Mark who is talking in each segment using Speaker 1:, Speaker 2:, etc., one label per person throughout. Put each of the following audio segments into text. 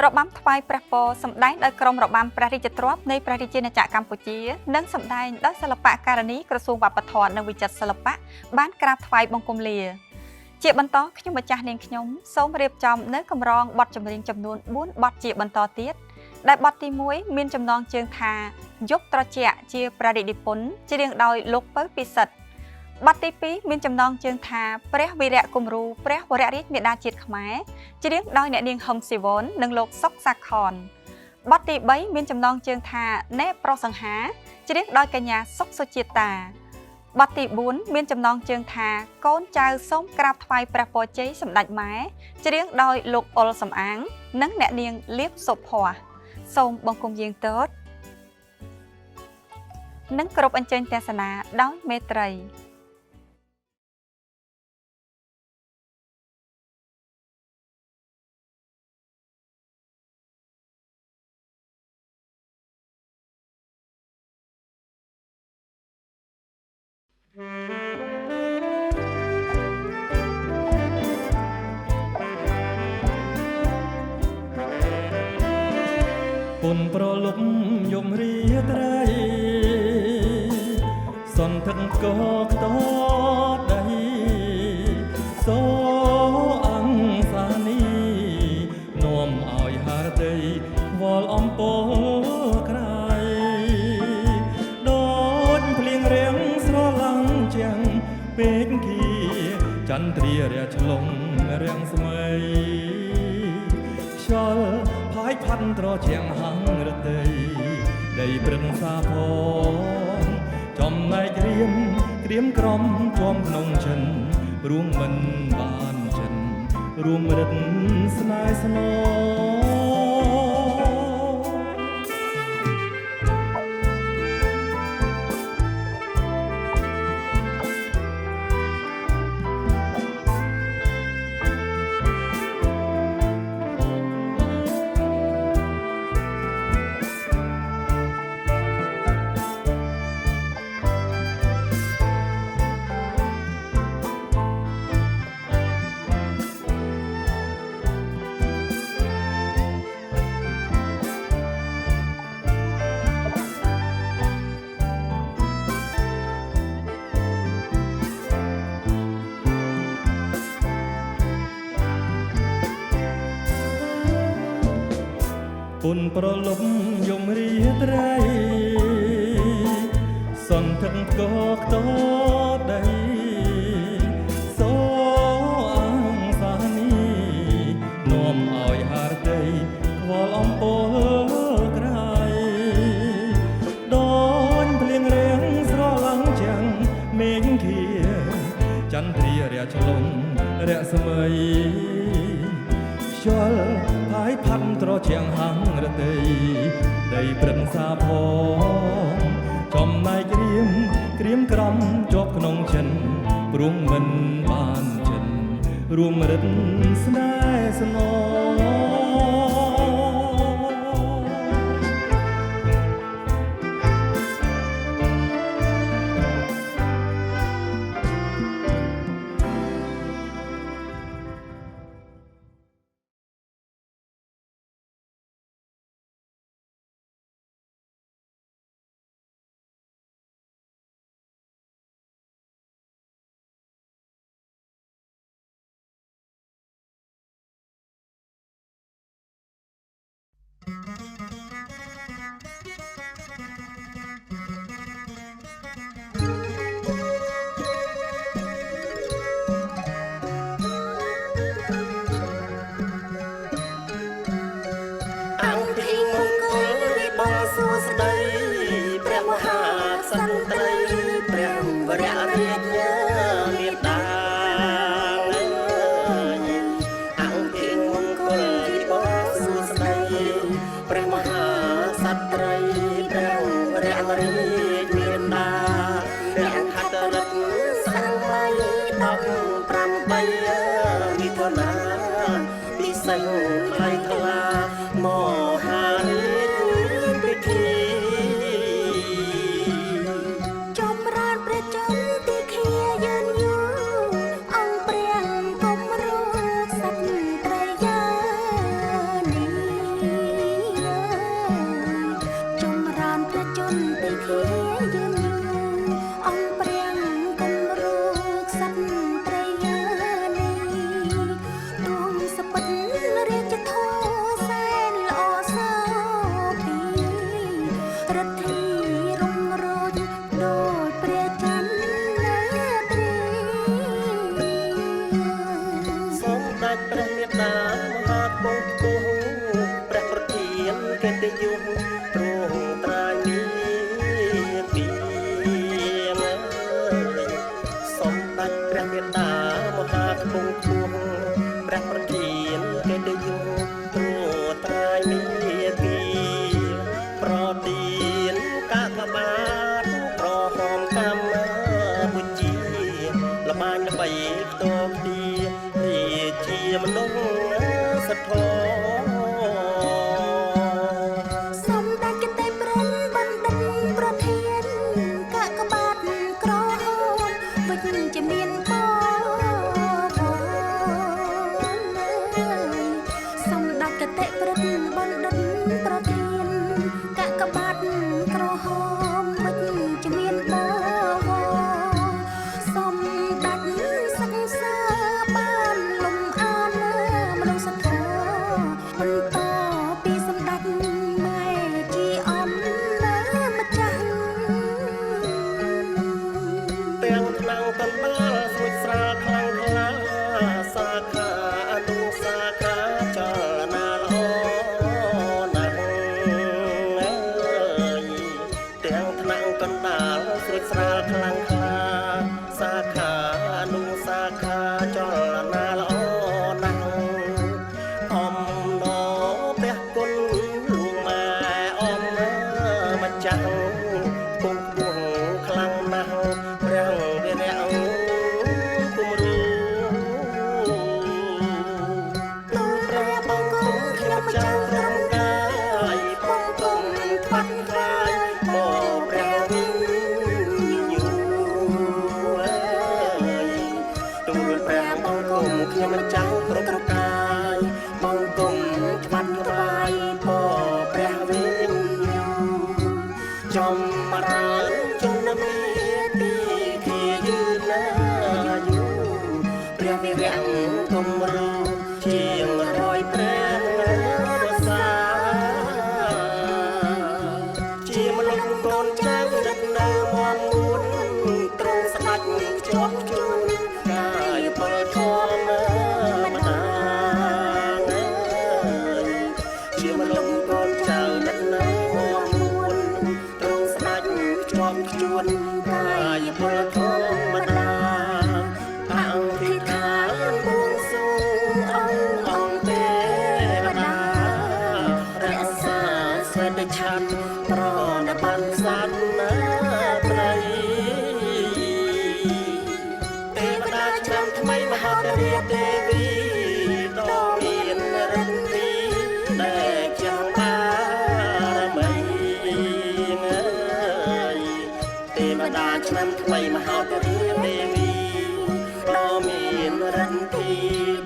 Speaker 1: របាំថ្វាយព្រះពរសម្ដែងដោយក្រុមរបាំព្រះរាជទ្រព្យនៃព្រះរាជាណាចក្រកម្ពុជានិងសម្ដែងដោយសិល្បករនីក្រសួងវប្បធម៌និងវិចិត្រសិល្បៈបានក្រាបថ្វាយបង្គំលាជាបន្តខ្ញុំម្ចាស់នាងខ្ញុំសូមរៀបចំនៅកម្រងបទចម្រៀងចំនួន4បទជាបន្តទៀតដែលបទទី1មានចំណងជើងថាយប់ត្រជាក់ជាប្រតិនិពន្ធច្រៀងដោយលោកពៅពិសិដ្ឋបទទី2មានចំណងជើងថាព្រះវីរៈគំរូព្រះវររាជមាតាជាតិខ្មែរច្រៀងដោយអ្នកនាងហឹមស៊ីវននិងលោកសុកសាខនបទទី3មានចំណងជើងថាណែប្រុសសង្ហាច្រៀងដោយកញ្ញាសុកសុជាតាបទទី4មានចំណងជើងថាកូនចៅសូមក្រាបថ្វាយព្រះពរជ័យសម្ដេចម៉ែច្រៀងដោយលោកអុលសំអាងនិងអ្នកនាងលៀបសុភ័ក្រសូមបង្គំយាងទតនិងគោរពអញ្ជើញទេសនាដោយមេត្រី
Speaker 2: ពុនប្រលប់យំរីត្រីសន្ធឹកកខ្ទដីសូអង្គសានីនាំឲ្យហារតីវល់អំពើក្រៃដូចភ្លៀងរាំងស្រឡាំងជាងពេកគីចន្ទ្រារះឆ្លងរាំងស្មីខ្យល់ផាយផាន់ត្រជាងហាំងរតីដីព្រឹងសាផងចំណែករៀមក្រៀមក្រំជាប់ក្នុងចិនរួមមិនបានចិនរួមរិទ្ធស្នេហ៍ស្នពុនប្រលប់យំរីត្រីសន្ធឹកកខ្ទដីសូអង្គសានីនាំឲ្យហារតីខ្វល់អំពើក្រៃដូចភ្លៀងរាំងស្រឡាំងជាងមេឃខៀចន្ទ្រារះឆ្លងរស្មីខ្យល់ផាយផាត់ត្រជាងហាំងរតីដីព្រឹងសាផងចំណែករៀមក្រៀមក្រំជាប់ក្នុងចិនព្រោះមិនបានចិនរួមរិទ្ធស្នេហ៍ស្ន
Speaker 3: ចៅត្រង់កាយបងគុំខ្វាត់ខ្លាយមកព្រះវិញយូរទូលព្រះបងគុំខ្ញុំចៅត្រង់កាយបងគុំខ្វាត់ខ្លាយមកព្រះវិញយូរចំរាលជនមីទីជាយឺនណាយូរព្រះវិរៈគុំរោជាងរយព្រះរសាជាមនុស្សកូនចៅដឹកនៅមមមួនត្រង់ស្ដេចខ្ជាប់ជួនកាយពលធម៌មតាជាមនុស្សកូនចៅដឹកនៅមមមួនត្រង់ស្ដេចខ្ជាប់ជួនកាយពលធម្មតាអង្គិកាបួងសួងអង្គទេវតារក្សាស្វេតឆ័ន្ទប្រណបានសន្នាត្រីទេវតាឆ្នាំថ្មីមហោទរាទេវីដ៏មានរិទ្ធិដែលចាំបារមីទេវតាឆ្នាំថ្មីមហោទរាទេវីដ៏មានរិទ្ធិ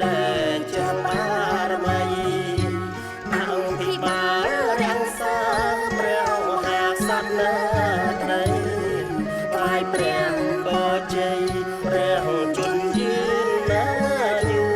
Speaker 3: ដែលចាំបារមីអង្គភិបាលរាំងសាព្រះមហាក្សត្រណាត្រីថ្វាយព្រះបជ័យព្រះជន្មយឺនណាយូ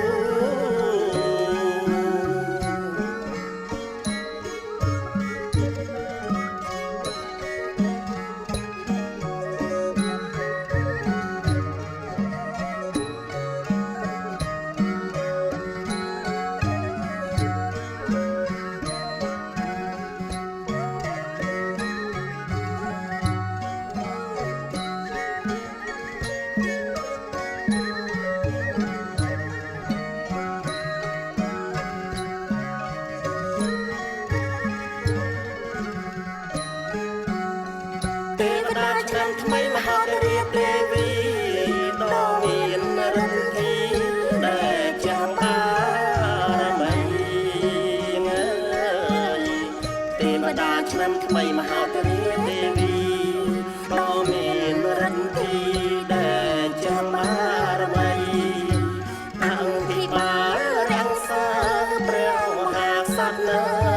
Speaker 3: ទេវតាឆ្នាំថ្មីមហោទរាទេវីដ៏មានរិទ្ធិដែលចាំបារមីទេវតាឆ្នាំថ្មីមហោទរាទេវីដ៏មានរិទ្ធិដែលចាំបារមីអង្គភិបាលរាំងសាព្រះមហាក្សត្រណា